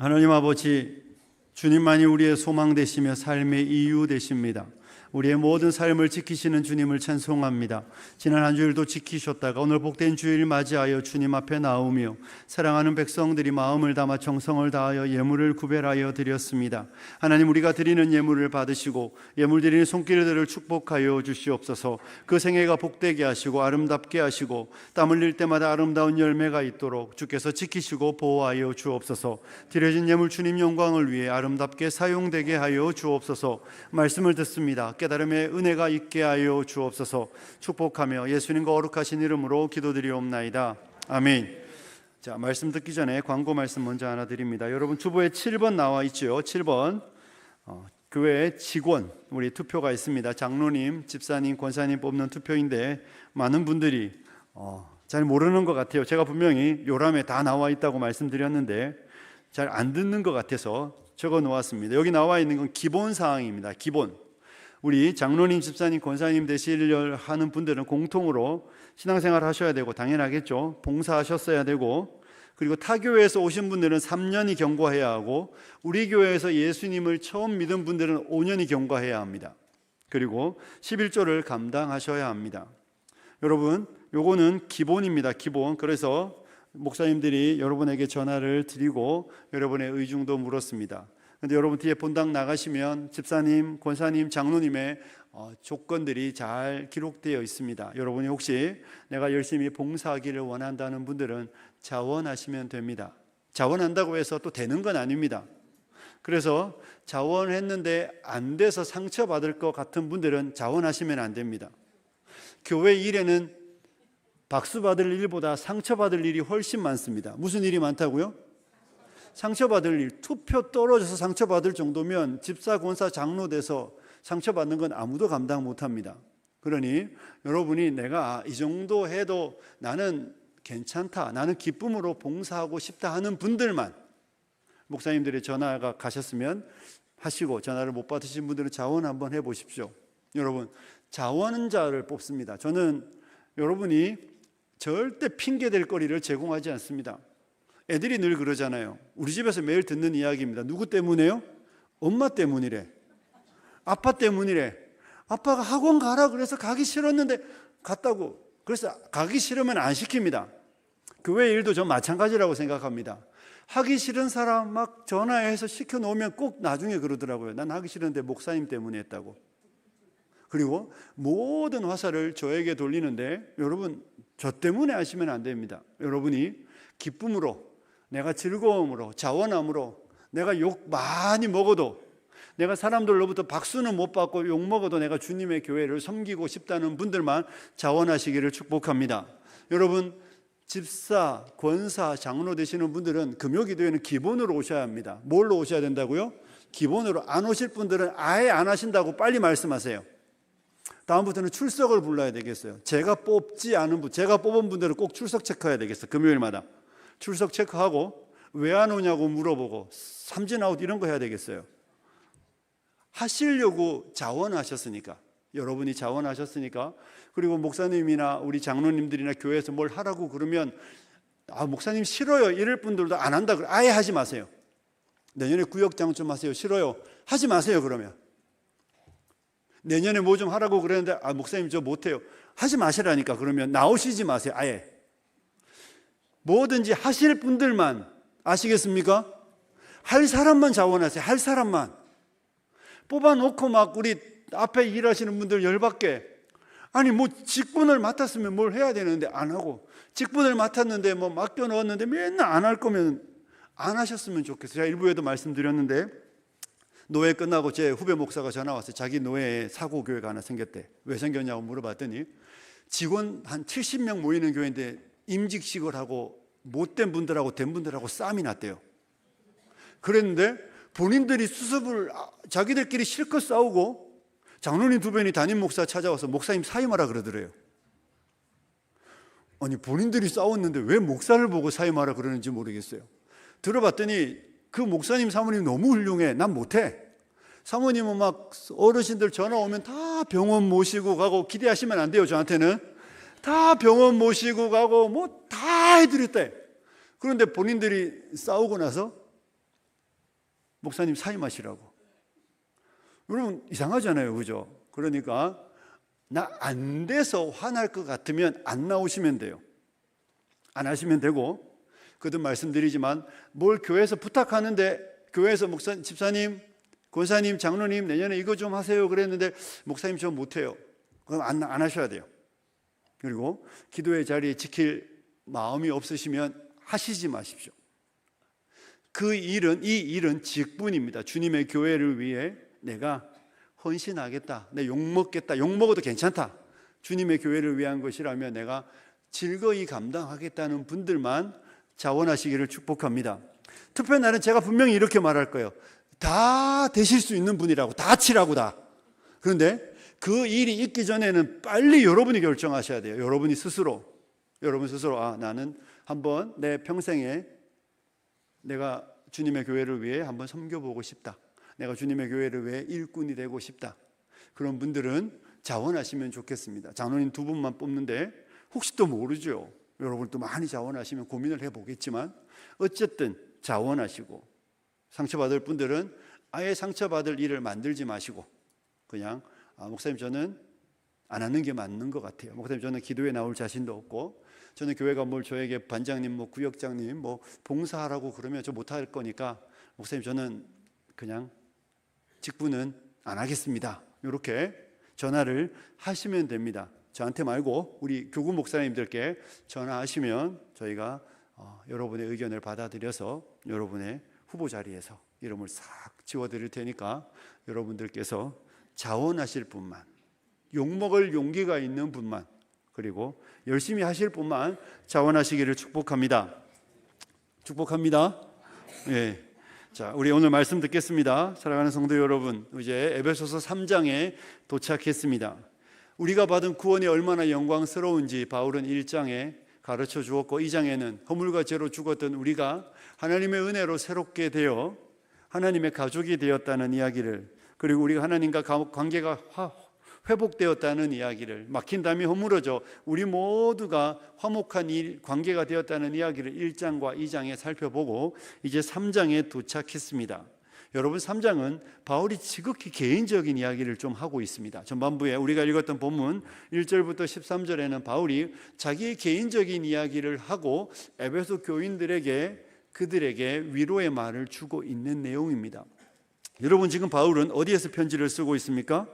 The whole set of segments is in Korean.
하나님 아버지, 주님만이 우리의 소망 되시며 삶의 이유 되십니다. 우리의 모든 삶을 지키시는 주님을 찬송합니다. 지난 한 주일도 지키셨다가 오늘 복된 주일 맞이하여 주님 앞에 나오며 사랑하는 백성들이 마음을 담아 정성을 다하여 예물을 구별하여 드렸습니다. 하나님, 우리가 드리는 예물을 받으시고 예물 드리는 손길들을 축복하여 주시옵소서. 그 생애가 복되게 하시고 아름답게 하시고 땀 흘릴 때마다 아름다운 열매가 있도록 주께서 지키시고 보호하여 주옵소서. 드려진 예물 주님 영광을 위해 아름답게 사용되게 하여 주옵소서. 말씀을 듣습니다. 깨달음의 은혜가 있게 하여 주옵소서. 축복하며 예수님과 거룩하신 이름으로 기도드리옵나이다. 아멘. 자, 말씀 듣기 전에 광고 말씀 먼저 하나 드립니다. 여러분 주보에 7번 나와 있죠. 7번 교회 직원 우리 투표가 있습니다. 장로님, 집사님, 권사님 뽑는 투표인데 많은 분들이 잘 모르는 것 같아요. 제가 분명히 요람에 다 나와 있다고 말씀드렸는데 잘 안 듣는 것 같아서 적어 놓았습니다. 여기 나와 있는 건 기본 사항입니다. 기본. 우리 장로님, 집사님, 권사님 되시려 하는 분들은 공통으로 신앙생활 하셔야 되고 당연하겠죠. 봉사하셨어야 되고, 그리고 타 교회에서 오신 분들은 3년이 경과해야 하고, 우리 교회에서 예수님을 처음 믿은 분들은 5년이 경과해야 합니다. 그리고 11조를 감당하셔야 합니다. 여러분, 요거는 기본입니다. 기본. 그래서 목사님들이 여러분에게 전화를 드리고 여러분의 의중도 물었습니다. 근데 여러분 뒤에 본당 나가시면 집사님, 권사님, 장로님의 조건들이 잘 기록되어 있습니다. 여러분이 혹시 내가 열심히 봉사하기를 원한다는 분들은 자원하시면 됩니다. 자원한다고 해서 또 되는 건 아닙니다. 그래서 자원했는데 안 돼서 상처받을 것 같은 분들은 자원하시면 안 됩니다. 교회 일에는 박수 받을 일보다 상처받을 일이 훨씬 많습니다. 무슨 일이 많다고요? 상처받을 일, 투표 떨어져서 상처받을 정도면 집사, 권사, 장로 돼서 상처받는 건 아무도 감당 못합니다. 그러니 여러분이 내가 이 정도 해도 나는 괜찮다, 나는 기쁨으로 봉사하고 싶다 하는 분들만, 목사님들의 전화가 가셨으면 하시고 전화를 못 받으신 분들은 자원 한번 해보십시오. 여러분, 자원자를 뽑습니다. 저는 여러분이 절대 핑계댈 거리를 제공하지 않습니다. 애들이 늘 그러잖아요. 우리 집에서 매일 듣는 이야기입니다. 누구 때문에요? 엄마 때문이래. 아빠 때문이래. 아빠가 학원 가라 그래서 가기 싫었는데 갔다고. 그래서 가기 싫으면 안 시킵니다. 교회 일도 전 마찬가지라고 생각합니다. 하기 싫은 사람 막 전화해서 시켜놓으면 꼭 나중에 그러더라고요. 난 하기 싫은데 목사님 때문에 했다고. 그리고 모든 화살을 저에게 돌리는데 여러분, 저 때문에 하시면 안 됩니다. 여러분이 기쁨으로, 내가 즐거움으로, 자원함으로, 내가 욕 많이 먹어도, 내가 사람들로부터 박수는 못 받고 욕 먹어도 내가 주님의 교회를 섬기고 싶다는 분들만 자원하시기를 축복합니다. 여러분, 집사, 권사, 장로 되시는 분들은 금요기도에는 기본으로 오셔야 합니다. 뭘로 오셔야 된다고요? 기본으로. 안 오실 분들은 아예 안 하신다고 빨리 말씀하세요. 다음부터는 출석을 불러야 되겠어요. 제가 뽑지 않은 분, 제가 뽑은 분들은 꼭 출석 체크해야 되겠어요. 금요일마다 출석 체크하고 왜 안 오냐고 물어보고 삼진아웃 이런 거 해야 되겠어요. 하시려고 자원하셨으니까, 여러분이 자원하셨으니까. 그리고 목사님이나 우리 장로님들이나 교회에서 뭘 하라고 그러면 목사님 싫어요 이럴 분들도 안 한다 그래. 아예 하지 마세요. 내년에 구역장 좀 하세요. 싫어요. 하지 마세요. 그러면 내년에 뭐 좀 하라고 그랬는데 목사님 저 못해요. 하지 마시라니까. 그러면 나오시지 마세요. 아예. 뭐든지 하실 분들만, 아시겠습니까? 할 사람만 자원하세요. 할 사람만. 뽑아놓고 막 우리 앞에 일하시는 분들 열받게, 아니 뭐 직분을 맡았으면 뭘 해야 되는데 안 하고, 직분을 맡았는데 뭐 맡겨놓았는데 맨날 안 할 거면 안 하셨으면 좋겠어요. 제가 일부에도 말씀드렸는데 노회 끝나고 제 후배 목사가 전화 왔어요. 자기 노회에 사고교회가 하나 생겼대. 왜 생겼냐고 물어봤더니 직원 한 70명 모이는 교회인데 임직식을 하고 못된 분들하고 된 분들하고 싸움이 났대요. 그랬는데 본인들이 수습을 자기들끼리 실컷 싸우고 장로님 두 분이 담임 목사 찾아와서 목사님 사임하라 그러더래요. 아니 본인들이 싸웠는데 왜 목사를 보고 사임하라 그러는지 모르겠어요. 들어봤더니 그 목사님 사모님 너무 훌륭해. 난 못해. 사모님은 막 어르신들 전화 오면 다 병원 모시고 가고, 기대하시면 안 돼요. 저한테는 다 병원 모시고 가고 뭐 다 해드렸대. 그런데 본인들이 싸우고 나서 목사님 사임하시라고. 여러분 이상하잖아요, 그죠? 그러니까 나 안 돼서 화날 것 같으면 안 나오시면 돼요. 안 하시면 되고, 거듭 말씀드리지만 뭘 교회에서 부탁하는데 교회에서 목사님, 집사님, 권사님, 장로님 내년에 이거 좀 하세요 그랬는데 목사님 저 못해요. 그럼 안 하셔야 돼요. 그리고 기도의 자리에 지킬 마음이 없으시면 하시지 마십시오. 이 일은 직분입니다. 주님의 교회를 위해 내가 헌신하겠다, 내 욕먹겠다, 욕먹어도 괜찮다, 주님의 교회를 위한 것이라면 내가 즐거이 감당하겠다는 분들만 자원하시기를 축복합니다. 투표 날은 제가 분명히 이렇게 말할 거예요. 다 되실 수 있는 분이라고, 다 치라고 다. 그런데 그 일이 있기 전에는 빨리 여러분이 결정하셔야 돼요. 여러분 스스로 나는 한번 내 평생에 내가 주님의 교회를 위해 한번 섬겨보고 싶다, 내가 주님의 교회를 위해 일꾼이 되고 싶다. 그런 분들은 자원하시면 좋겠습니다. 장로님 2분만 뽑는데 혹시 또 모르죠. 여러분 또 많이 자원하시면 고민을 해보겠지만 어쨌든 자원하시고, 상처받을 분들은 아예 상처받을 일을 만들지 마시고 그냥 목사님 저는 안 하는 게 맞는 것 같아요. 목사님 저는 기도에 나올 자신도 없고, 저는 교회가 뭘 저에게 반장님, 구역장님 봉사하라고 그러면 저 못할 거니까 목사님 저는 그냥 직분은 안 하겠습니다. 이렇게 전화를 하시면 됩니다. 저한테 말고 우리 교구 목사님들께 전화하시면 저희가 여러분의 의견을 받아들여서 여러분의 후보 자리에서 이름을 싹 지워드릴 테니까 여러분들께서 자원하실 분만, 욕먹을 용기가 있는 분만, 그리고 열심히 하실 분만 자원하시기를 축복합니다. 축복합니다. 예. 자, 우리 오늘 말씀 듣겠습니다. 사랑하는 성도 여러분, 이제 에베소서 3장에 도착했습니다. 우리가 받은 구원이 얼마나 영광스러운지 바울은 1장에 가르쳐 주었고, 2장에는 허물과 죄로 죽었던 우리가 하나님의 은혜로 새롭게 되어 하나님의 가족이 되었다는 이야기를, 그리고 우리가 하나님과 관계가 회복되었다는 이야기를, 막힌 담이 허물어져 우리 모두가 화목한 관계가 되었다는 이야기를 1장과 2장에 살펴보고 이제 3장에 도착했습니다. 여러분 3장은 바울이 지극히 개인적인 이야기를 좀 하고 있습니다. 전반부에 우리가 읽었던 본문 1절부터 13절에는 바울이 자기의 개인적인 이야기를 하고 에베소 교인들에게 그들에게 위로의 말을 주고 있는 내용입니다. 여러분 지금 바울은 어디에서 편지를 쓰고 있습니까?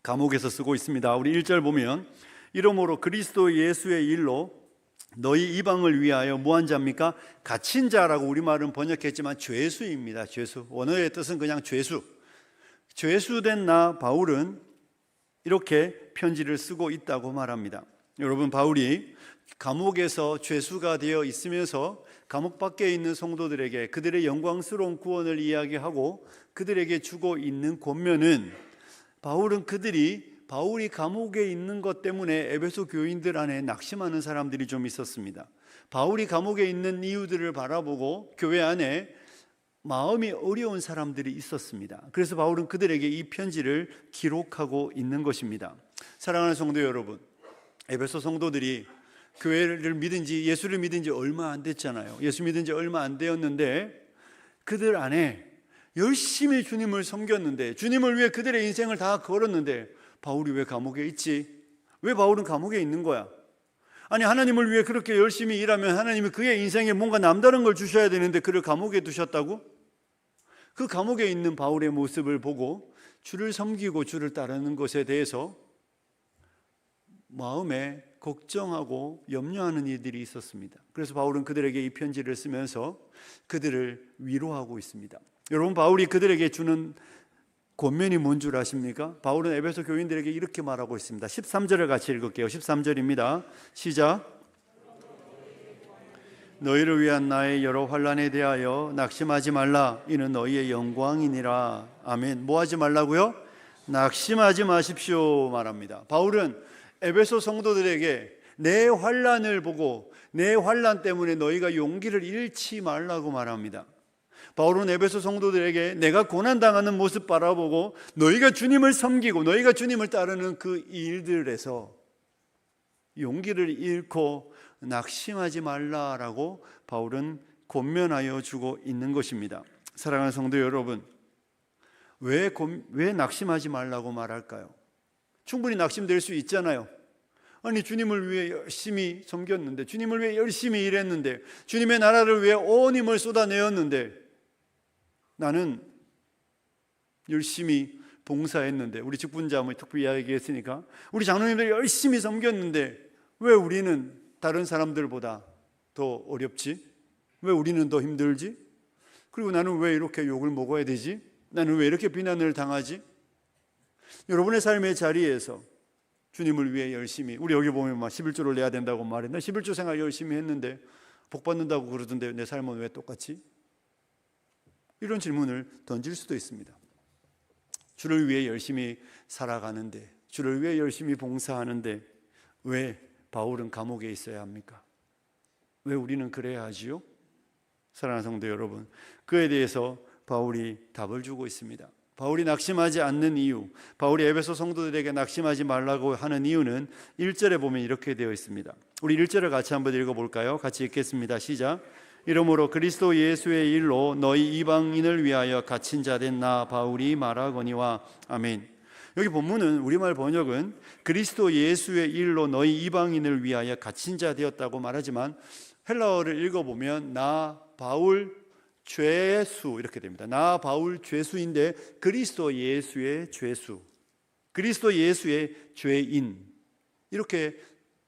감옥에서 쓰고 있습니다. 우리 1절 보면 이러므로 그리스도 예수의 일로 너희 이방을 위하여 뭐한 자입니까? 갇힌 자라고 우리말은 번역했지만 죄수입니다. 죄수. 원어의 뜻은 그냥 죄수. 죄수된 나 바울은 이렇게 편지를 쓰고 있다고 말합니다. 여러분 바울이 감옥에서 죄수가 되어 있으면서 감옥 밖에 있는 성도들에게 그들의 영광스러운 구원을 이야기하고 그들에게 주고 있는 권면은, 바울은 바울이 감옥에 있는 것 때문에 에베소 교인들 안에 낙심하는 사람들이 좀 있었습니다. 바울이 감옥에 있는 이유들을 바라보고 교회 안에 마음이 어려운 사람들이 있었습니다. 그래서 바울은 그들에게 이 편지를 기록하고 있는 것입니다. 사랑하는 성도 여러분, 에베소 성도들이 교회를 믿은 지, 예수를 믿은 지 얼마 안 됐잖아요. 예수 믿은 지 얼마 안 되었는데 그들 안에 열심히 주님을 섬겼는데, 주님을 위해 그들의 인생을 다 걸었는데 바울이 왜 감옥에 있지? 왜 바울은 감옥에 있는 거야? 아니 하나님을 위해 그렇게 열심히 일하면 하나님이 그의 인생에 뭔가 남다른 걸 주셔야 되는데 그를 감옥에 두셨다고? 그 감옥에 있는 바울의 모습을 보고 주를 섬기고 주를 따르는 것에 대해서 마음에 걱정하고 염려하는 이들이 있었습니다. 그래서 바울은 그들에게 이 편지를 쓰면서 그들을 위로하고 있습니다. 여러분 바울이 그들에게 주는 권면이 뭔 줄 아십니까? 바울은 에베소 교인들에게 이렇게 말하고 있습니다. 13절을 같이 읽을게요. 13절입니다. 시작. 너희를 위한 나의 여러 환난에 대하여 낙심하지 말라. 이는 너희의 영광이니라. 아멘. 뭐 하지 말라고요? 낙심하지 마십시오 말합니다. 바울은 에베소 성도들에게 내 환난을 보고 내 환난 때문에 너희가 용기를 잃지 말라고 말합니다. 바울은 에베소 성도들에게 내가 고난당하는 모습 바라보고 너희가 주님을 섬기고 너희가 주님을 따르는 그 일들에서 용기를 잃고 낙심하지 말라라고 바울은 권면하여 주고 있는 것입니다. 사랑하는 성도 여러분, 왜 낙심하지 말라고 말할까요? 충분히 낙심될 수 있잖아요. 아니, 주님을 위해 열심히 섬겼는데, 주님을 위해 열심히 일했는데, 주님의 나라를 위해 온 힘을 쏟아내었는데, 나는 열심히 봉사했는데, 우리 직분자 특별히 이야기했으니까 우리 장로님들 열심히 섬겼는데 왜 우리는 다른 사람들보다 더 어렵지? 왜 우리는 더 힘들지? 그리고 나는 왜 이렇게 욕을 먹어야 되지? 나는 왜 이렇게 비난을 당하지? 여러분의 삶의 자리에서 주님을 위해 열심히, 우리 여기 보면 막 11조를 내야 된다고 말해. 나 11조 생활 열심히 했는데 복 받는다고 그러던데 내 삶은 왜 똑같지? 이런 질문을 던질 수도 있습니다. 주를 위해 열심히 살아가는데, 주를 위해 열심히 봉사하는데 왜 바울은 감옥에 있어야 합니까? 왜 우리는 그래야 하지요? 사랑하는 성도 여러분, 그에 대해서 바울이 답을 주고 있습니다. 바울이 낙심하지 않는 이유, 바울이 에베소 성도들에게 낙심하지 말라고 하는 이유는 1절에 보면 이렇게 되어 있습니다. 우리 1절을 같이 한번 읽어볼까요? 같이 읽겠습니다. 시작. 이러므로 그리스도 예수의 일로 너희 이방인을 위하여 갇힌 자 된 나 바울이 말하거니와. 아멘. 여기 본문은 우리말 번역은 그리스도 예수의 일로 너희 이방인을 위하여 갇힌 자 되었다고 말하지만 헬라어를 읽어보면 나 바울 죄수 이렇게 됩니다. 나 바울 죄수인데 그리스도 예수의 죄수, 그리스도 예수의 죄인, 이렇게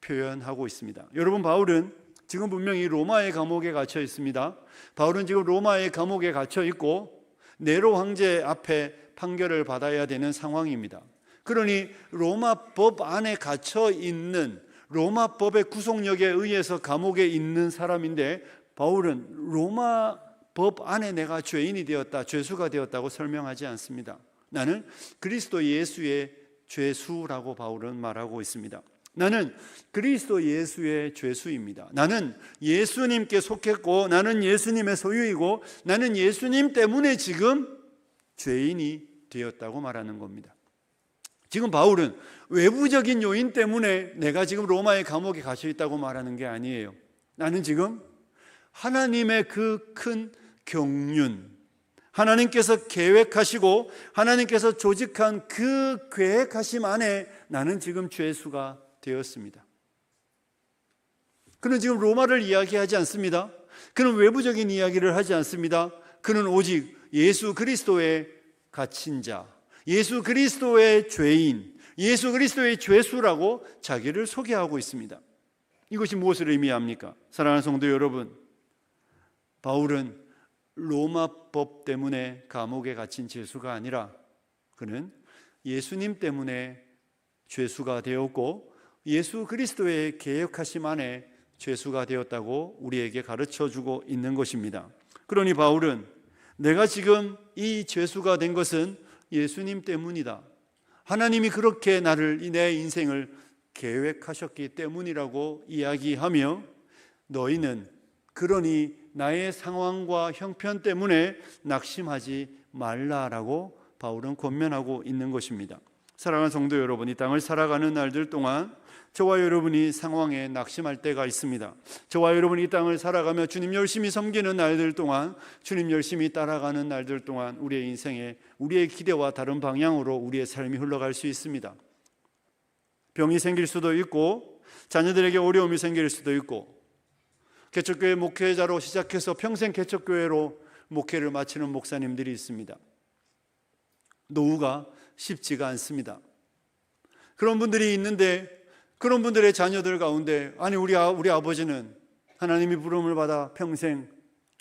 표현하고 있습니다. 여러분, 바울은 지금 분명히 로마의 감옥에 갇혀 있습니다. 바울은 지금 로마의 감옥에 갇혀 있고 네로 황제 앞에 판결을 받아야 되는 상황입니다. 그러니 로마 법 안에 갇혀 있는, 로마 법의 구속력에 의해서 감옥에 있는 사람인데, 바울은 로마 법 안에 내가 죄인이 되었다, 죄수가 되었다고 설명하지 않습니다. 나는 그리스도 예수의 죄수라고 바울은 말하고 있습니다. 나는 그리스도 예수의 죄수입니다. 나는 예수님께 속했고, 나는 예수님의 소유이고, 나는 예수님 때문에 지금 죄인이 되었다고 말하는 겁니다. 지금 바울은 외부적인 요인 때문에 내가 지금 로마의 감옥에 갇혀 있다고 말하는 게 아니에요. 나는 지금 하나님의 그 큰 경륜, 하나님께서 계획하시고 하나님께서 조직한 그 계획하심 안에 나는 지금 죄수가 되었습니다. 그는 지금 로마를 이야기하지 않습니다. 그는 외부적인 이야기를 하지 않습니다. 그는 오직 예수 그리스도의 갇힌 자, 예수 그리스도의 죄인, 예수 그리스도의 죄수라고 자기를 소개하고 있습니다. 이것이 무엇을 의미합니까? 사랑하는 성도 여러분, 바울은 로마 법 때문에 감옥에 갇힌 죄수가 아니라 그는 예수님 때문에 죄수가 되었고 예수 그리스도의 계획하심 안에 죄수가 되었다고 우리에게 가르쳐주고 있는 것입니다. 그러니 바울은 내가 지금 이 죄수가 된 것은 예수님 때문이다, 하나님이 그렇게 내 인생을 계획하셨기 때문이라고 이야기하며, 너희는 그러니 나의 상황과 형편 때문에 낙심하지 말라라고 바울은 권면하고 있는 것입니다. 사랑하는 성도 여러분, 이 땅을 살아가는 날들 동안 저와 여러분이 상황에 낙심할 때가 있습니다. 저와 여러분이 이 땅을 살아가며 주님 열심히 섬기는 날들 동안, 주님 열심히 따라가는 날들 동안 우리의 인생에 우리의 기대와 다른 방향으로 우리의 삶이 흘러갈 수 있습니다. 병이 생길 수도 있고, 자녀들에게 어려움이 생길 수도 있고, 개척교회 목회자로 시작해서 평생 개척교회로 목회를 마치는 목사님들이 있습니다. 노후가 쉽지가 않습니다. 그런 분들이 있는데, 그런 분들의 자녀들 가운데, 아니 우리 아버지는 하나님이 부름을 받아 평생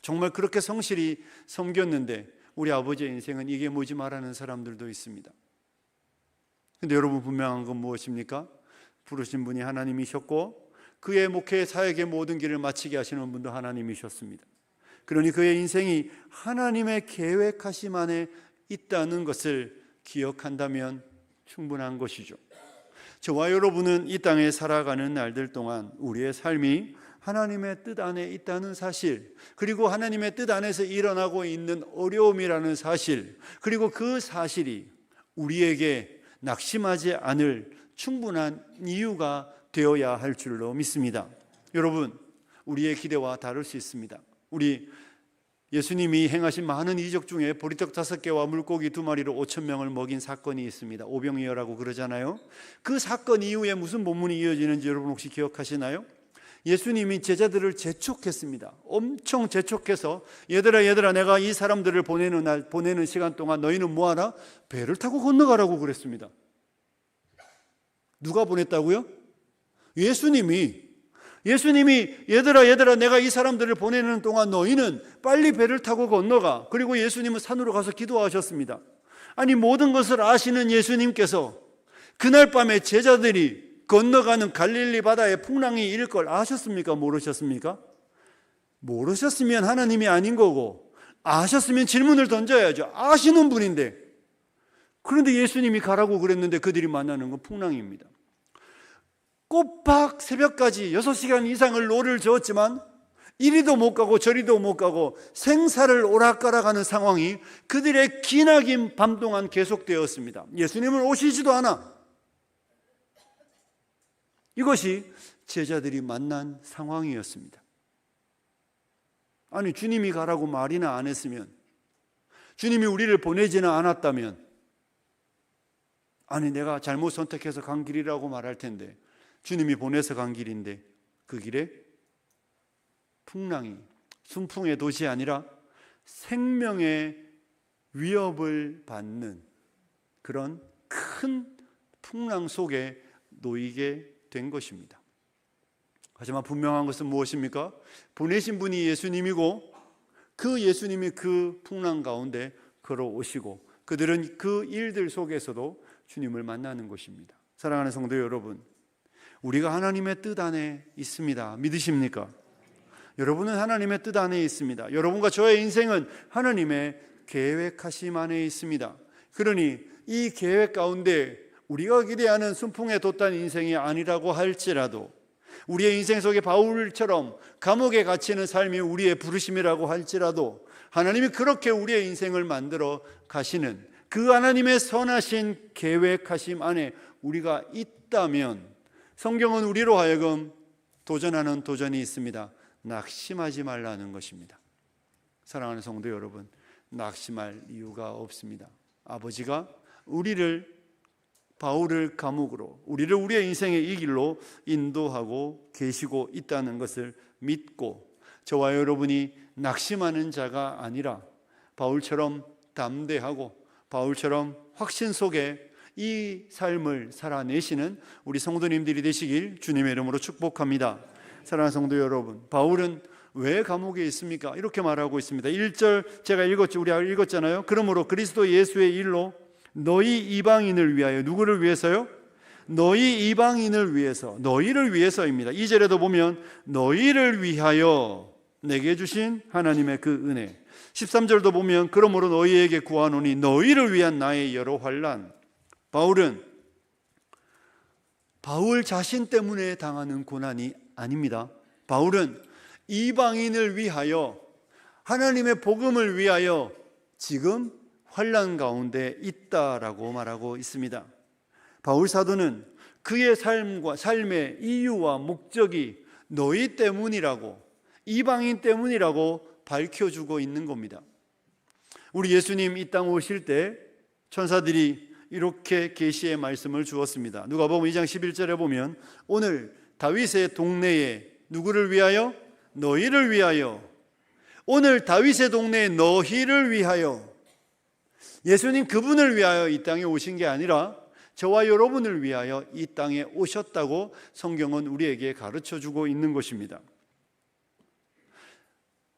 정말 그렇게 성실히 섬겼는데 우리 아버지의 인생은 이게 뭐지 말하는 사람들도 있습니다. 근데 여러분, 분명한 건 무엇입니까? 부르신 분이 하나님이셨고 그의 목회 사역의 모든 길을 마치게 하시는 분도 하나님이셨습니다. 그러니 그의 인생이 하나님의 계획하심 안에 있다는 것을 기억한다면 충분한 것이죠. 저와 여러분은 이 땅에 살아가는 날들 동안 우리의 삶이 하나님의 뜻 안에 있다는 사실, 그리고 하나님의 뜻 안에서 일어나고 있는 어려움이라는 사실, 그리고 그 사실이 우리에게 낙심하지 않을 충분한 이유가 되어야 할 줄로 믿습니다. 여러분, 우리의 기대와 다를 수 있습니다. 우리 예수님이 행하신 많은 이적 중에 보리떡 5개와 물고기 2마리로 5,000명을 먹인 사건이 있습니다. 오병이어라고 그러잖아요. 그 사건 이후에 무슨 본문이 이어지는지 여러분 혹시 기억하시나요? 예수님이 제자들을 재촉했습니다. 엄청 재촉해서 얘들아 내가 이 사람들을 보내는 시간 동안 너희는 뭐하라? 배를 타고 건너가라고 그랬습니다. 누가 보냈다고요? 예수님이 얘들아 내가 이 사람들을 보내는 동안 너희는 빨리 배를 타고 건너가. 그리고 예수님은 산으로 가서 기도하셨습니다. 아니, 모든 것을 아시는 예수님께서 그날 밤에 제자들이 건너가는 갈릴리 바다에 풍랑이 일 걸 아셨습니까? 모르셨습니까? 모르셨으면 하나님이 아닌 거고, 아셨으면 질문을 던져야죠. 아시는 분인데. 그런데 예수님이 가라고 그랬는데 그들이 만나는 건 풍랑입니다. 꼬박 새벽까지 6시간 이상을 노를 저었지만 이리도 못 가고 저리도 못 가고 생사를 오락가락하는 상황이 그들의 기나긴 밤 동안 계속되었습니다. 예수님은 오시지도 않아. 이것이 제자들이 만난 상황이었습니다. 아니, 주님이 가라고 말이나 안 했으면, 주님이 우리를 보내지는 않았다면, 아니 내가 잘못 선택해서 간 길이라고 말할 텐데, 주님이 보내서 간 길인데 그 길에 풍랑이, 순풍의 돛이 아니라 생명의 위협을 받는 그런 큰 풍랑 속에 놓이게 된 것입니다. 하지만 분명한 것은 무엇입니까? 보내신 분이 예수님이고 그 예수님이 그 풍랑 가운데 걸어오시고 그들은 그 일들 속에서도 주님을 만나는 것입니다. 사랑하는 성도 여러분, 우리가 하나님의 뜻 안에 있습니다. 믿으십니까? 여러분은 하나님의 뜻 안에 있습니다. 여러분과 저의 인생은 하나님의 계획하심 안에 있습니다. 그러니 이 계획 가운데 우리가 기대하는 순풍에 돛단 인생이 아니라고 할지라도, 우리의 인생 속에 바울처럼 감옥에 갇히는 삶이 우리의 부르심이라고 할지라도, 하나님이 그렇게 우리의 인생을 만들어 가시는 그 하나님의 선하신 계획하심 안에 우리가 있다면, 성경은 우리로 하여금 도전하는 도전이 있습니다. 낙심하지 말라는 것입니다. 사랑하는 성도 여러분, 낙심할 이유가 없습니다. 아버지가 바울을 감옥으로, 우리를 우리의 인생의 이 길로 인도하고 계시고 있다는 것을 믿고, 저와 여러분이 낙심하는 자가 아니라 바울처럼 담대하고 바울처럼 확신 속에 이 삶을 살아내시는 우리 성도님들이 되시길 주님의 이름으로 축복합니다. 사랑하는 성도 여러분, 바울은 왜 감옥에 있습니까? 이렇게 말하고 있습니다. 1절 제가 우리가 읽었잖아요. 그러므로 그리스도 예수의 일로 너희 이방인을 위하여, 누구를 위해서요? 너희 이방인을 위해서, 너희를 위해서입니다. 2절에도 보면 너희를 위하여 내게 주신 하나님의 그 은혜. 13절도 보면 그러므로 너희에게 구하노니 너희를 위한 나의 여러 환난. 바울 자신 때문에 당하는 고난이 아닙니다. 바울은 이방인을 위하여, 하나님의 복음을 위하여 지금 환난 가운데 있다라고 말하고 있습니다. 바울 사도는 그의 삶의 이유와 목적이 너희 때문이라고, 이방인 때문이라고 밝혀주고 있는 겁니다. 우리 예수님 이 땅 오실 때 천사들이 이렇게 계시의 말씀을 주었습니다. 누가복음 2장 11절에 보면 오늘 다윗의 동네에 누구를 위하여? 너희를 위하여. 오늘 다윗의 동네에 너희를 위하여. 예수님 그분을 위하여 이 땅에 오신 게 아니라 저와 여러분을 위하여 이 땅에 오셨다고 성경은 우리에게 가르쳐주고 있는 것입니다.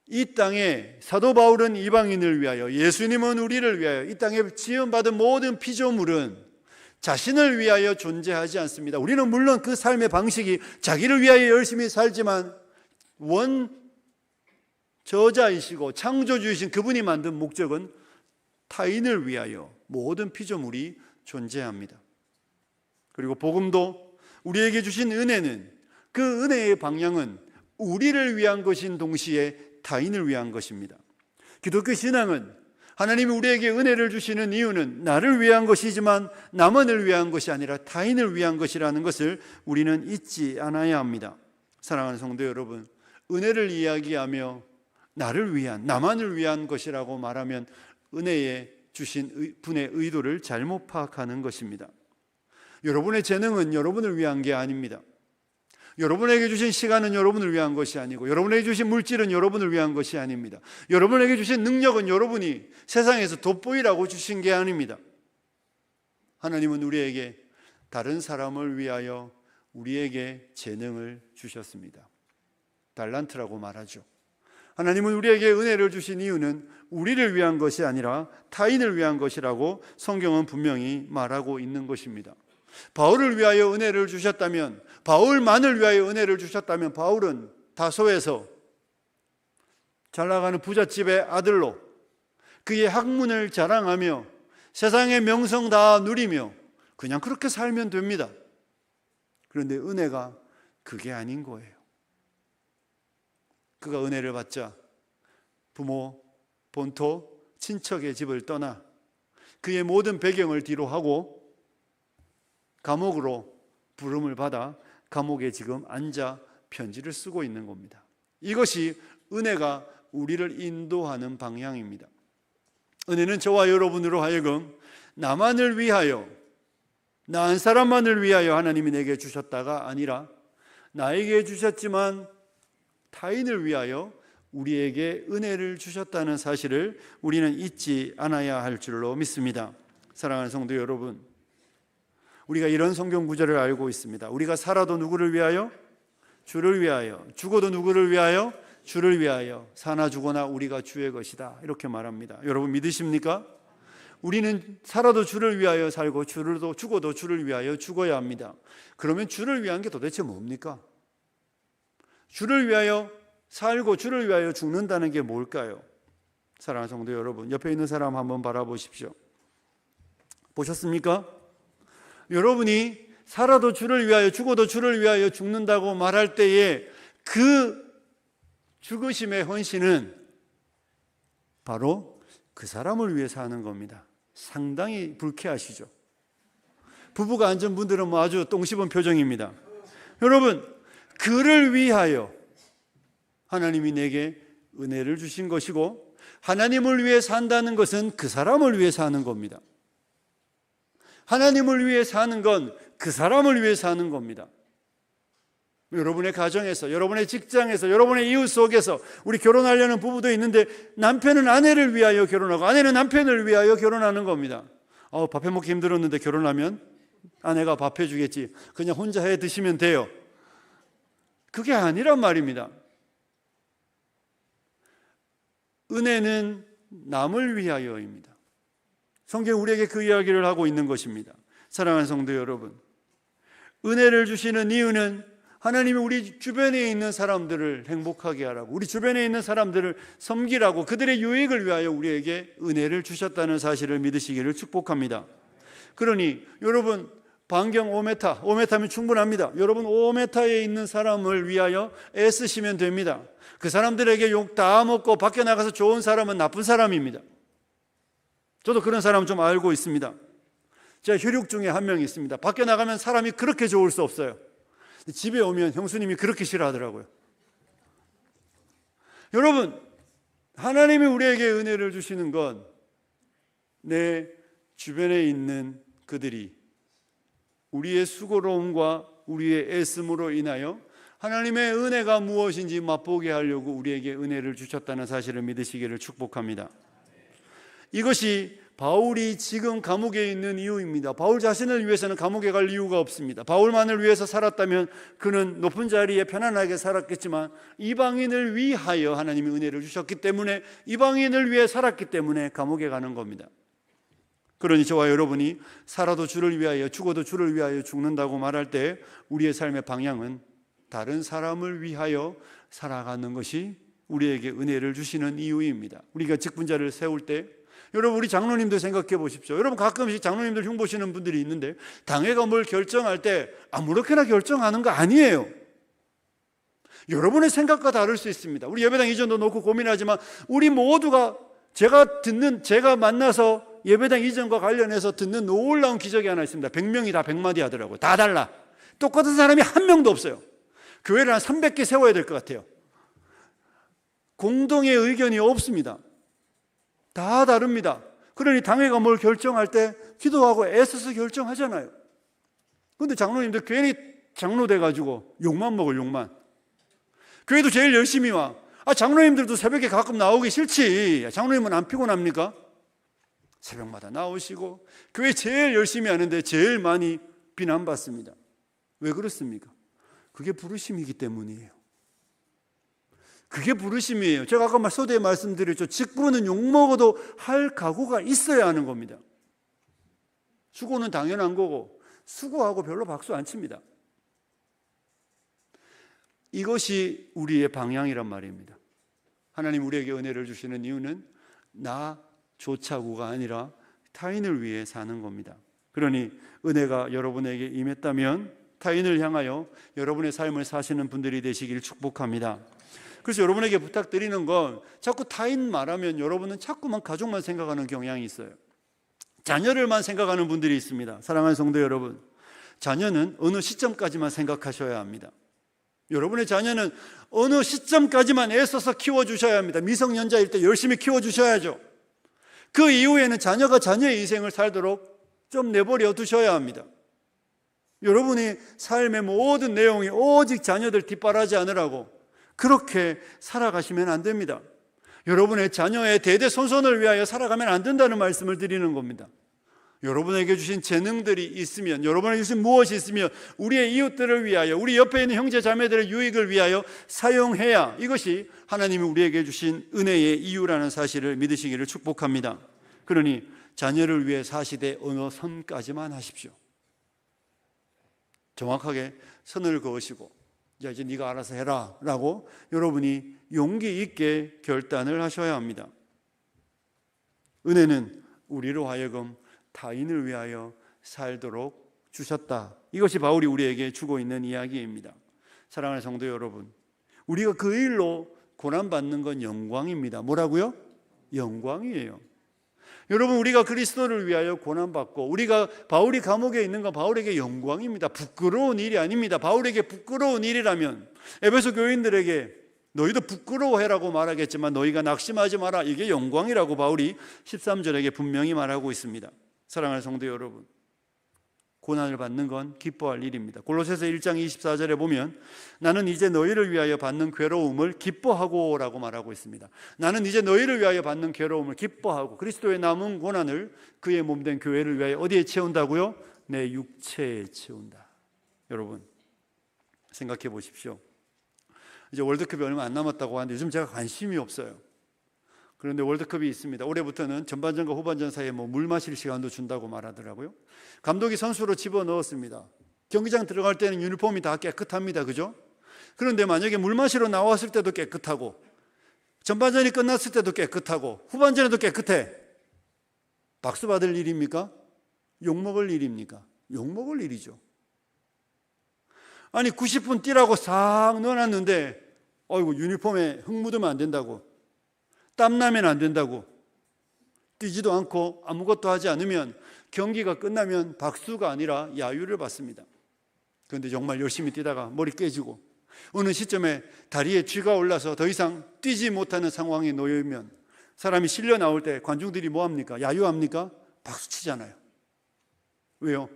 이 땅에 사도 바울은 이방인을 위하여, 예수님은 우리를 위하여, 이 땅에 지음받은 모든 피조물은 자신을 위하여 존재하지 않습니다. 우리는 물론 그 삶의 방식이 자기를 위하여 열심히 살지만 원저자이시고 창조주이신 그분이 만든 목적은 타인을 위하여 모든 피조물이 존재합니다. 그리고 복음도 우리에게 주신 은혜는, 그 은혜의 방향은 우리를 위한 것인 동시에 타인을 위한 것입니다. 기독교 신앙은 하나님이 우리에게 은혜를 주시는 이유는 나를 위한 것이지만 남을 위한 것이 아니라 타인을 위한 것이라는 것을 우리는 잊지 않아야 합니다. 사랑하는 성도 여러분, 은혜를 이야기하며 나를 위한, 나만을 위한 것이라고 말하면 은혜에 주신 분의 의도를 잘못 파악하는 것입니다. 여러분의 재능은 여러분을 위한 게 아닙니다. 여러분에게 주신 시간은 여러분을 위한 것이 아니고, 여러분에게 주신 물질은 여러분을 위한 것이 아닙니다. 여러분에게 주신 능력은 여러분이 세상에서 돋보이라고 주신 게 아닙니다. 하나님은 우리에게 다른 사람을 위하여 우리에게 재능을 주셨습니다. 달란트라고 말하죠. 하나님은 우리에게 은혜를 주신 이유는 우리를 위한 것이 아니라 타인을 위한 것이라고 성경은 분명히 말하고 있는 것입니다. 바울을 위하여 은혜를 주셨다면, 바울만을 위하여 은혜를 주셨다면, 바울은 다소에서 잘 나가는 부잣집의 아들로 그의 학문을 자랑하며 세상의 명성 다 누리며 그냥 그렇게 살면 됩니다. 그런데 은혜가 그게 아닌 거예요. 그가 은혜를 받자 부모, 본토, 친척의 집을 떠나 그의 모든 배경을 뒤로 하고 감옥으로 부름을 받아 감옥에 지금 앉아 편지를 쓰고 있는 겁니다. 이것이 은혜가 우리를 인도하는 방향입니다. 은혜는 저와 여러분으로 하여금 나만을 위하여, 나 한 사람만을 위하여 하나님이 내게 주셨다가 아니라 나에게 주셨지만 타인을 위하여 우리에게 은혜를 주셨다는 사실을 우리는 잊지 않아야 할 줄로 믿습니다. 사랑하는 성도 여러분, 우리가 이런 성경 구절을 알고 있습니다. 우리가 살아도 누구를 위하여? 주를 위하여. 죽어도 누구를 위하여? 주를 위하여. 사나 죽어나 우리가 주의 것이다, 이렇게 말합니다. 여러분 믿으십니까? 우리는 살아도 주를 위하여 살고 죽어도 주를 위하여 죽어야 합니다. 그러면 주를 위한 게 도대체 뭡니까? 주를 위하여 살고 주를 위하여 죽는다는 게 뭘까요? 사랑하는 성도 여러분, 옆에 있는 사람 한번 바라보십시오. 보셨습니까? 여러분이 살아도 주를 위하여 죽어도 주를 위하여 죽는다고 말할 때에 그 죽으심의 헌신은 바로 그 사람을 위해 사는 겁니다. 상당히 불쾌하시죠? 부부가 앉은 분들은 아주 똥 씹은 표정입니다. 여러분, 그를 위하여 하나님이 내게 은혜를 주신 것이고, 하나님을 위해 산다는 것은 그 사람을 위해 사는 겁니다. 하나님을 위해 사는 건 그 사람을 위해 사는 겁니다. 여러분의 가정에서, 여러분의 직장에서, 여러분의 이웃 속에서 우리 결혼하려는 부부도 있는데 남편은 아내를 위하여 결혼하고 아내는 남편을 위하여 결혼하는 겁니다. 밥 해먹기 힘들었는데 결혼하면 아내가 밥 해주겠지, 그냥 혼자 해 드시면 돼요. 그게 아니란 말입니다. 은혜는 남을 위하여입니다. 성경이 우리에게 그 이야기를 하고 있는 것입니다. 사랑하는 성도 여러분, 은혜를 주시는 이유는 하나님이 우리 주변에 있는 사람들을 행복하게 하라고, 우리 주변에 있는 사람들을 섬기라고, 그들의 유익을 위하여 우리에게 은혜를 주셨다는 사실을 믿으시기를 축복합니다. 그러니 여러분, 반경 5m면 충분합니다. 여러분 5m에 있는 사람을 위하여 애쓰시면 됩니다. 그 사람들에게 욕 다 먹고 밖에 나가서 좋은 사람은 나쁜 사람입니다. 저도 그런 사람 좀 알고 있습니다. 제 혈육 중에 한 명이 있습니다. 밖에 나가면 사람이 그렇게 좋을 수 없어요. 집에 오면 형수님이 그렇게 싫어하더라고요. 여러분, 하나님이 우리에게 은혜를 주시는 건 내 주변에 있는 그들이 우리의 수고로움과 우리의 애씀으로 인하여 하나님의 은혜가 무엇인지 맛보게 하려고 우리에게 은혜를 주셨다는 사실을 믿으시기를 축복합니다. 이것이 바울이 지금 감옥에 있는 이유입니다. 바울 자신을 위해서는 감옥에 갈 이유가 없습니다. 바울만을 위해서 살았다면 그는 높은 자리에 편안하게 살았겠지만 이방인을 위하여 하나님이 은혜를 주셨기 때문에, 이방인을 위해 살았기 때문에 감옥에 가는 겁니다. 그러니 저와 여러분이 살아도 주를 위하여 죽어도 주를 위하여 죽는다고 말할 때 우리의 삶의 방향은 다른 사람을 위하여 살아가는 것이 우리에게 은혜를 주시는 이유입니다. 우리가 직분자를 세울 때, 여러분 우리 장로님들 생각해 보십시오. 여러분 가끔씩 장로님들 흉보시는 분들이 있는데 당회가 뭘 결정할 때 아무렇게나 결정하는 거 아니에요. 여러분의 생각과 다를 수 있습니다. 우리 예배당 이전도 놓고 고민하지만 우리 모두가 제가 만나서 예배당 이전과 관련해서 듣는 놀라운 기적이 하나 있습니다. 100명이 다 100마디 하더라고요. 다 달라. 똑같은 사람이 한 명도 없어요. 교회를 한 300개 세워야 될 것 같아요. 공동의 의견이 없습니다. 다 다릅니다. 그러니 당회가 뭘 결정할 때 기도하고 애써서 결정하잖아요. 그런데 장로님들 괜히 장로 돼가지고 욕만 먹을 욕만. 교회도 제일 열심히 와. 장로님들도 새벽에 가끔 나오기 싫지. 장로님은 안 피곤합니까? 새벽마다 나오시고 교회 제일 열심히 하는데 제일 많이 비난받습니다. 왜 그렇습니까? 그게 부르심이기 때문이에요. 그게 부르심이에요. 제가 아까 서두에 말씀드렸죠. 직분은 욕먹어도 할 각오가 있어야 하는 겁니다. 수고는 당연한 거고 수고하고 별로 박수 안 칩니다. 이것이 우리의 방향이란 말입니다. 하나님 우리에게 은혜를 주시는 이유는 나 조차구가 아니라 타인을 위해 사는 겁니다. 그러니 은혜가 여러분에게 임했다면 타인을 향하여 여러분의 삶을 사시는 분들이 되시길 축복합니다. 그래서 여러분에게 부탁드리는 건 자꾸 타인 말하면 여러분은 자꾸만 가족만 생각하는 경향이 있어요. 자녀를만 생각하는 분들이 있습니다. 사랑하는 성도 여러분, 자녀는 어느 시점까지만 생각하셔야 합니다. 여러분의 자녀는 어느 시점까지만 애써서 키워주셔야 합니다. 미성년자일 때 열심히 키워주셔야죠. 그 이후에는 자녀가 자녀의 인생을 살도록 좀 내버려 두셔야 합니다. 여러분이 삶의 모든 내용이 오직 자녀들 뒷바라지 않으라고 그렇게 살아가시면 안 됩니다. 여러분의 자녀의 대대손손을 위하여 살아가면 안 된다는 말씀을 드리는 겁니다. 여러분에게 주신 재능들이 있으면, 여러분에게 주신 무엇이 있으면 우리의 이웃들을 위하여, 우리 옆에 있는 형제 자매들의 유익을 위하여 사용해야 이것이 하나님이 우리에게 주신 은혜의 이유라는 사실을 믿으시기를 축복합니다. 그러니 자녀를 위해 사시되 어느 선까지만 하십시오. 정확하게 선을 그으시고 이제 네가 알아서 해라 라고 여러분이 용기 있게 결단을 하셔야 합니다. 은혜는 우리로 하여금 타인을 위하여 살도록 주셨다. 이것이 바울이 우리에게 주고 있는 이야기입니다. 사랑하는 성도 여러분, 우리가 그 일로 고난받는 건 영광입니다. 뭐라고요? 영광이에요. 여러분, 우리가 그리스도를 위하여 고난받고 우리가 바울이 감옥에 있는 건 바울에게 영광입니다. 부끄러운 일이 아닙니다. 바울에게 부끄러운 일이라면 에베소 교인들에게 너희도 부끄러워해라고 말하겠지만 너희가 낙심하지 마라, 이게 영광이라고 바울이 13절에게 분명히 말하고 있습니다. 사랑하는 성도 여러분, 고난을 받는 건 기뻐할 일입니다. 골로새서 1장 24절에 보면 나는 이제 너희를 위하여 받는 괴로움을 기뻐하고 라고 말하고 있습니다. 나는 이제 너희를 위하여 받는 괴로움을 기뻐하고 그리스도의 남은 고난을 그의 몸된 교회를 위하여 어디에 채운다고요? 내 육체에 채운다. 여러분 생각해 보십시오. 이제 월드컵이 얼마 안 남았다고 하는데 요즘 제가 관심이 없어요. 그런데 월드컵이 있습니다. 올해부터는 전반전과 후반전 사이에 물 마실 시간도 준다고 말하더라고요. 감독이 선수로 집어넣었습니다. 경기장 들어갈 때는 유니폼이 다 깨끗합니다. 그죠? 그런데 만약에 물 마시러 나왔을 때도 깨끗하고 전반전이 끝났을 때도 깨끗하고 후반전에도 깨끗해. 박수 받을 일입니까? 욕먹을 일입니까? 욕먹을 일이죠. 아니 90분 뛰라고 싹 넣어놨는데 어이구 유니폼에 흙 묻으면 안 된다고, 땀나면 안 된다고, 뛰지도 않고 아무것도 하지 않으면 경기가 끝나면 박수가 아니라 야유를 받습니다. 그런데 정말 열심히 뛰다가 머리 깨지고 어느 시점에 다리에 쥐가 올라서 더 이상 뛰지 못하는 상황에 놓여있으면 사람이 실려 나올 때 관중들이 뭐합니까? 야유합니까? 박수 치잖아요. 왜요?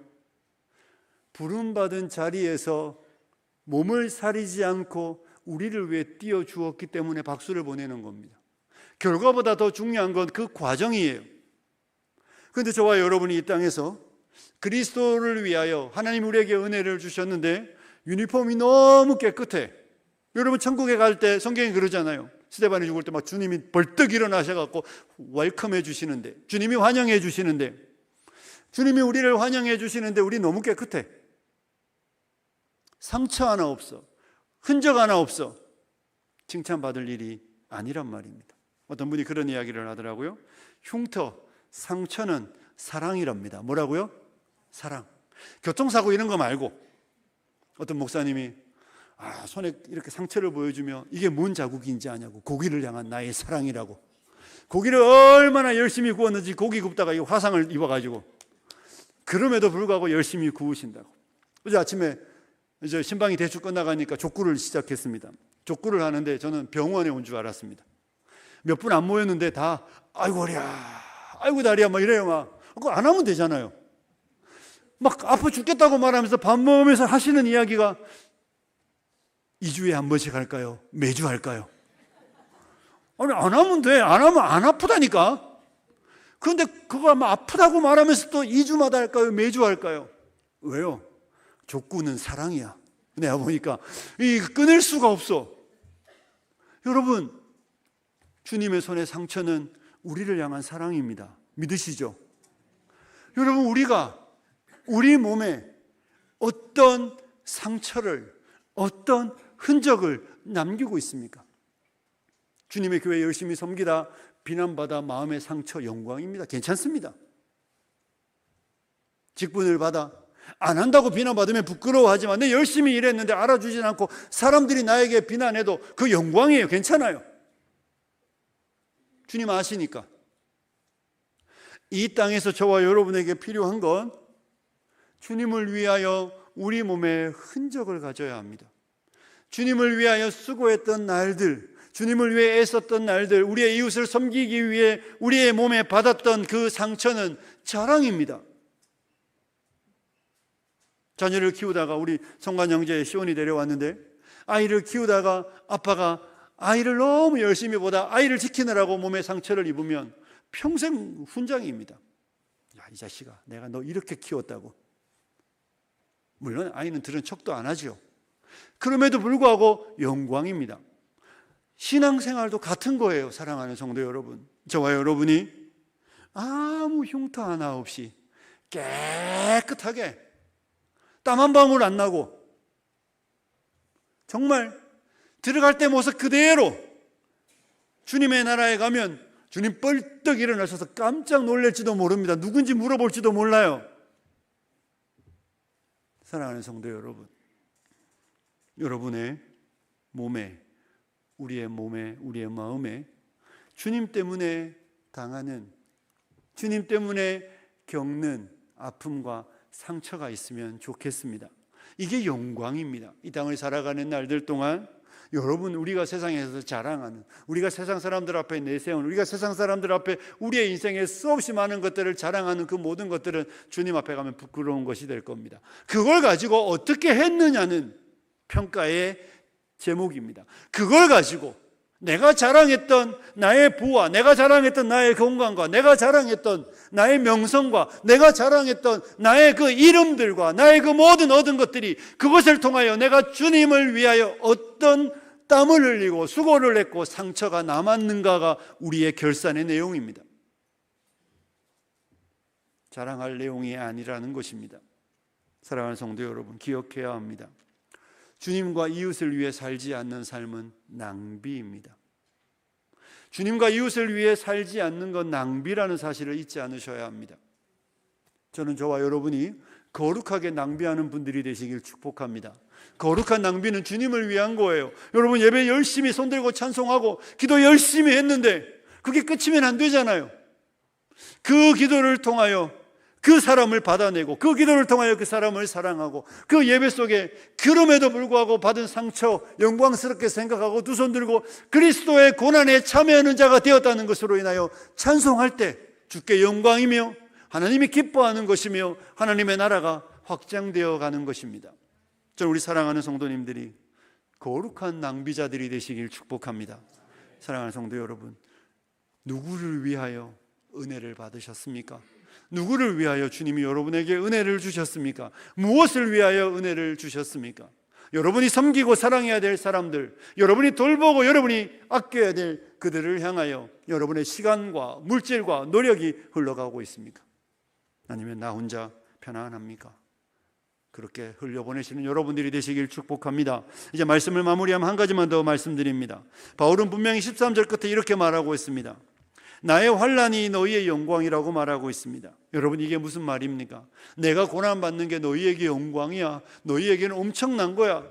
부름받은 자리에서 몸을 사리지 않고 우리를 위해 뛰어 주었기 때문에 박수를 보내는 겁니다. 결과보다 더 중요한 건 그 과정이에요. 그런데 저와 여러분이 이 땅에서 그리스도를 위하여 하나님 우리에게 은혜를 주셨는데 유니폼이 너무 깨끗해. 여러분 천국에 갈 때 성경이 그러잖아요. 스데반이 죽을 때 막 주님이 벌떡 일어나셔갖고 웰컴해 주시는데, 주님이 환영해 주시는데, 주님이 우리를 환영해 주시는데 우리 너무 깨끗해. 상처 하나 없어, 흔적 하나 없어. 칭찬받을 일이 아니란 말입니다. 어떤 분이 그런 이야기를 하더라고요. 흉터, 상처는 사랑이랍니다. 뭐라고요? 사랑. 교통사고 이런 거 말고 어떤 목사님이 손에 이렇게 상처를 보여주며 이게 뭔 자국인지 아냐고. 고기를 향한 나의 사랑이라고. 고기를 얼마나 열심히 구웠는지 고기 굽다가 이 화상을 입어가지고 그럼에도 불구하고 열심히 구우신다고. 어제 아침에 이제 신방이 대충 끝나가니까 족구를 시작했습니다. 족구를 하는데 저는 병원에 온 줄 알았습니다. 몇 분 안 모였는데 다 아이고 허리야, 아이고 다리야 막 이래요. 막 그거 안 하면 되잖아요. 막 아파 죽겠다고 말하면서 밥 먹으면서 하시는 이야기가 2주에 한 번씩 할까요? 매주 할까요? 아니 안 하면 돼. 안 하면 안 아프다니까. 그런데 그거 아마 아프다고 말하면서 또 2주마다 할까요? 매주 할까요? 왜요? 족구는 사랑이야. 내가 보니까 이 끊을 수가 없어. 여러분, 주님의 손의 상처는 우리를 향한 사랑입니다. 믿으시죠? 여러분, 우리가 우리 몸에 어떤 상처를, 어떤 흔적을 남기고 있습니까? 주님의 교회 열심히 섬기다 비난받아 마음의 상처 영광입니다. 괜찮습니다. 직분을 받아 안 한다고 비난받으면 부끄러워하지만 내 열심히 일했는데 알아주진 않고 사람들이 나에게 비난해도 그 영광이에요. 괜찮아요. 주님 아시니까. 이 땅에서 저와 여러분에게 필요한 건 주님을 위하여 우리 몸에 흔적을 가져야 합니다. 주님을 위하여 수고했던 날들, 주님을 위해 애썼던 날들, 우리의 이웃을 섬기기 위해 우리의 몸에 받았던 그 상처는 자랑입니다. 자녀를 키우다가 우리 성관 형제 시온이 데려왔는데 아이를 키우다가 아빠가 아이를 너무 열심히 보다 아이를 지키느라고 몸에 상처를 입으면 평생 훈장입니다. 야, 이 자식아, 내가 너 이렇게 키웠다고. 물론 아이는 들은 척도 안 하죠. 그럼에도 불구하고 영광입니다. 신앙생활도 같은 거예요. 사랑하는 성도 여러분, 저와 여러분이 아무 흉터 하나 없이 깨끗하게 땀 한 방울 안 나고 정말 들어갈 때 모습 그대로 주님의 나라에 가면 주님 뻘떡 일어나셔서 깜짝 놀랄지도 모릅니다. 누군지 물어볼지도 몰라요. 사랑하는 성도 여러분, 여러분의 몸에, 우리의 몸에, 우리의 마음에 주님 때문에 당하는, 주님 때문에 겪는 아픔과 상처가 있으면 좋겠습니다. 이게 영광입니다. 이 땅을 살아가는 날들 동안 여러분, 우리가 세상에서 자랑하는, 우리가 세상 사람들 앞에 내세우는, 우리가 세상 사람들 앞에 우리의 인생에 수없이 많은 것들을 자랑하는 그 모든 것들은 주님 앞에 가면 부끄러운 것이 될 겁니다. 그걸 가지고 어떻게 했느냐는 평가의 제목입니다. 그걸 가지고 내가 자랑했던 나의 부와, 내가 자랑했던 나의 건강과, 내가 자랑했던 나의 명성과, 내가 자랑했던 나의 그 이름들과 나의 그 모든 얻은 것들이, 그것을 통하여 내가 주님을 위하여 어떤 땀을 흘리고 수고를 했고 상처가 남았는가가 우리의 결산의 내용입니다. 자랑할 내용이 아니라는 것입니다. 사랑하는 성도 여러분, 기억해야 합니다. 주님과 이웃을 위해 살지 않는 삶은 낭비입니다. 주님과 이웃을 위해 살지 않는 건 낭비라는 사실을 잊지 않으셔야 합니다. 저는 저와 여러분이 거룩하게 낭비하는 분들이 되시길 축복합니다. 거룩한 낭비는 주님을 위한 거예요. 여러분, 예배 열심히 손들고 찬송하고 기도 열심히 했는데 그게 끝이면 안 되잖아요. 그 기도를 통하여 그 사람을 받아내고, 그 기도를 통하여 그 사람을 사랑하고, 그 예배 속에 그럼에도 불구하고 받은 상처 영광스럽게 생각하고 두 손 들고 그리스도의 고난에 참여하는 자가 되었다는 것으로 인하여 찬송할 때 주께 영광이며 하나님이 기뻐하는 것이며 하나님의 나라가 확장되어 가는 것입니다. 저는 우리 사랑하는 성도님들이 거룩한 낭비자들이 되시길 축복합니다. 사랑하는 성도 여러분, 누구를 위하여 은혜를 받으셨습니까? 누구를 위하여 주님이 여러분에게 은혜를 주셨습니까? 무엇을 위하여 은혜를 주셨습니까? 여러분이 섬기고 사랑해야 될 사람들, 여러분이 돌보고 여러분이 아껴야 될 그들을 향하여 여러분의 시간과 물질과 노력이 흘러가고 있습니까? 아니면 나 혼자 편안합니까? 그렇게 흘려보내시는 여러분들이 되시길 축복합니다. 이제 말씀을 마무리하면 한 가지만 더 말씀드립니다. 바울은 분명히 13절 끝에 이렇게 말하고 있습니다. 나의 환난이 너희의 영광이라고 말하고 있습니다. 여러분, 이게 무슨 말입니까? 내가 고난받는 게 너희에게 영광이야. 너희에게는 엄청난 거야.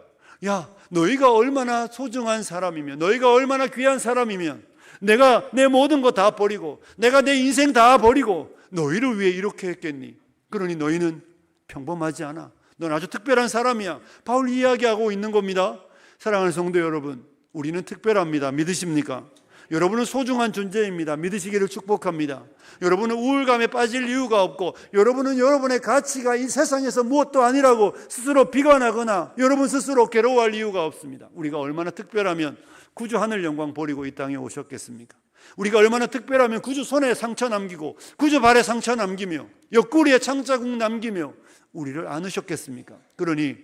야, 너희가 얼마나 소중한 사람이면, 너희가 얼마나 귀한 사람이면 내가 내 모든 거 다 버리고, 내가 내 인생 다 버리고 너희를 위해 이렇게 했겠니? 그러니 너희는 평범하지 않아. 넌 아주 특별한 사람이야. 바울이 이야기하고 있는 겁니다. 사랑하는 성도 여러분, 우리는 특별합니다. 믿으십니까? 여러분은 소중한 존재입니다. 믿으시기를 축복합니다. 여러분은 우울감에 빠질 이유가 없고, 여러분은 여러분의 가치가 이 세상에서 무엇도 아니라고 스스로 비관하거나 여러분 스스로 괴로워할 이유가 없습니다. 우리가 얼마나 특별하면 구주 하늘 영광 버리고 이 땅에 오셨겠습니까? 우리가 얼마나 특별하면 구주 손에 상처 남기고 구주 발에 상처 남기며 옆구리에 창자국 남기며 우리를 안으셨겠습니까? 그러니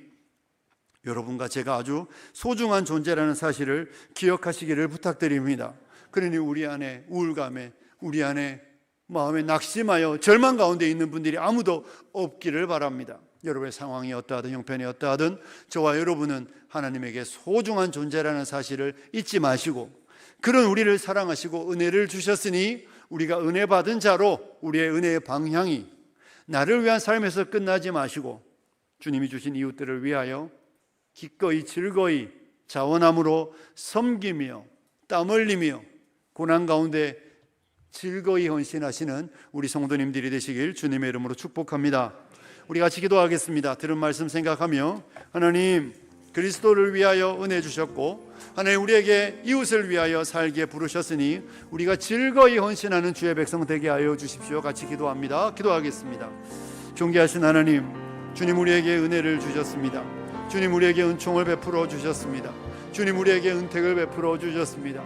여러분과 제가 아주 소중한 존재라는 사실을 기억하시기를 부탁드립니다. 그러니 우리 안에 우울감에, 우리 안에 마음에 낙심하여 절망 가운데 있는 분들이 아무도 없기를 바랍니다. 여러분의 상황이 어떠하든 형편이 어떠하든 저와 여러분은 하나님에게 소중한 존재라는 사실을 잊지 마시고, 그런 우리를 사랑하시고 은혜를 주셨으니 우리가 은혜 받은 자로 우리의 은혜의 방향이 나를 위한 삶에서 끝나지 마시고 주님이 주신 이웃들을 위하여 기꺼이 즐거이 자원함으로 섬기며 땀 흘리며 고난 가운데 즐거이 헌신하시는 우리 성도님들이 되시길 주님의 이름으로 축복합니다. 우리 같이 기도하겠습니다. 들은 말씀 생각하며, 하나님 그리스도를 위하여 은혜 주셨고 하나님 우리에게 이웃을 위하여 살게 부르셨으니 우리가 즐거이 헌신하는 주의 백성 되게 하여 주십시오. 같이 기도합니다. 기도하겠습니다. 존귀하신 하나님, 주님 우리에게 은혜를 주셨습니다. 주님 우리에게 은총을 베풀어 주셨습니다. 주님 우리에게 은택을 베풀어 주셨습니다.